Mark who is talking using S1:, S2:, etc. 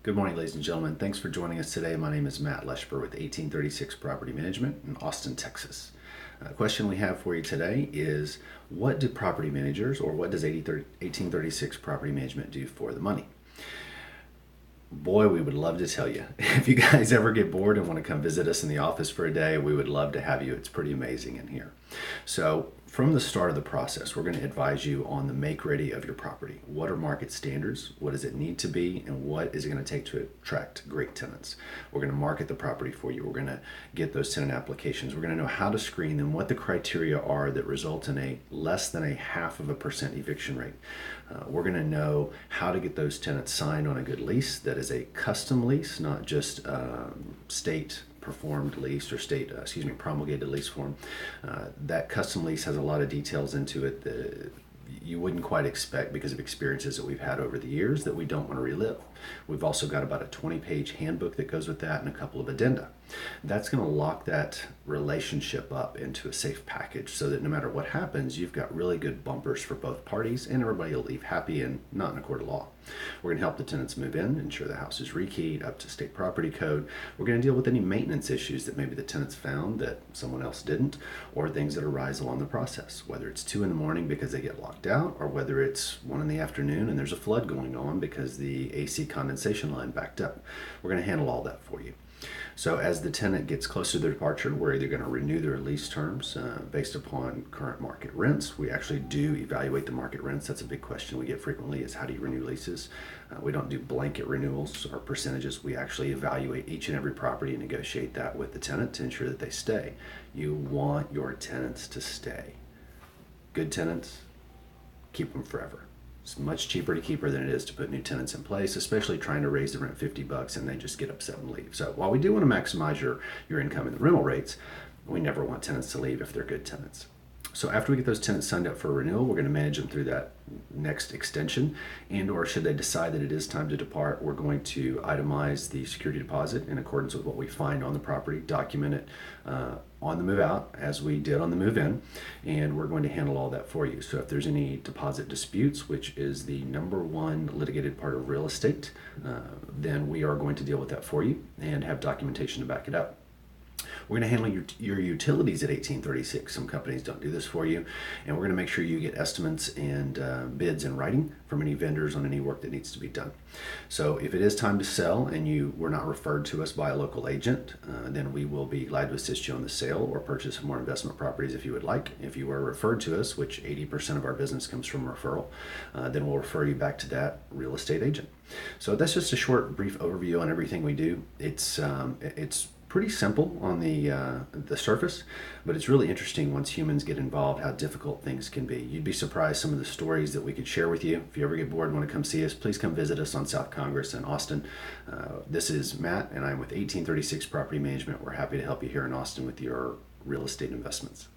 S1: Good morning, ladies and gentlemen. Thanks for joining us today. My name is Matt Leshper with 1836 Property Management in Austin, Texas. The question we have for you today is, what do property managers, or what does 1836 Property Management do for the money? Boy, we would love to tell you. If you guys ever get bored and want to come visit us in the office for a day, we would love to have you. It's pretty amazing in here. So from the start of the process, we're going to advise you on the make ready of your property. What are market standards? What does it need to be? And what is it going to take to attract great tenants? We're going to market the property for you. We're going to get those tenant applications. We're going to know how to screen them, what the criteria are that result in a less than 0.5% eviction rate. We're going to know how to get those tenants signed on a good lease that is a custom lease, not just state performed lease or promulgated lease form. That custom lease has a lot of details into it that you wouldn't quite expect because of experiences that we've had over the years that we don't want to relive. We've also got about a 20-page handbook that goes with that and a couple of addenda. That's going to lock that relationship up into a safe package so that no matter what happens, you've got really good bumpers for both parties and everybody will leave happy and not in a court of law. We're going to help the tenants move in, ensure the house is rekeyed up to state property code. We're going to deal with any maintenance issues that maybe the tenants found that someone else didn't, or things that arise along the process, whether it's 2 a.m. because they get locked out, or whether it's 1 p.m. and there's a flood going on because the AC condensation line backed up. We're going to handle all that for you. So as the tenant gets closer to their departure, we're either going to renew their lease terms based upon current market rents. We actually do evaluate the market rents. That's a big question we get frequently, is how do you renew leases? We don't do blanket renewals or percentages. We actually evaluate each and every property and negotiate that with the tenant to ensure that they stay. You want your tenants to stay. Good tenants, keep them forever. It's much cheaper to keep her than it is to put new tenants in place, especially trying to raise the rent $50 and they just get upset and leave. So while we do want to maximize your income and the rental rates, we never want tenants to leave if they're good tenants. So after we get those tenants signed up for a renewal, we're going to manage them through that next extension, and or should they decide that it is time to depart, we're going to itemize the security deposit in accordance with what we find on the property, document it on the move out as we did on the move in, and we're going to handle all that for you. So if there's any deposit disputes, which is the number one litigated part of real estate, then we are going to deal with that for you and have documentation to back it up. We're going to handle your utilities at 1836. Some companies don't do this for you. And we're going to make sure you get estimates and bids in writing from any vendors on any work that needs to be done. So if it is time to sell and you were not referred to us by a local agent, then we will be glad to assist you on the sale or purchase more investment properties if you would like. If you are referred to us, which 80% of our business comes from referral, then we'll refer you back to that real estate agent. So that's just a short, brief overview on everything we do. It's pretty simple on the surface, but it's really interesting once humans get involved how difficult things can be. You'd be surprised some of the stories that we could share with you. If you ever get bored and want to come see us, please come visit us on South Congress in Austin. This is Matt, and I'm with 1836 Property Management. We're happy to help you here in Austin with your real estate investments.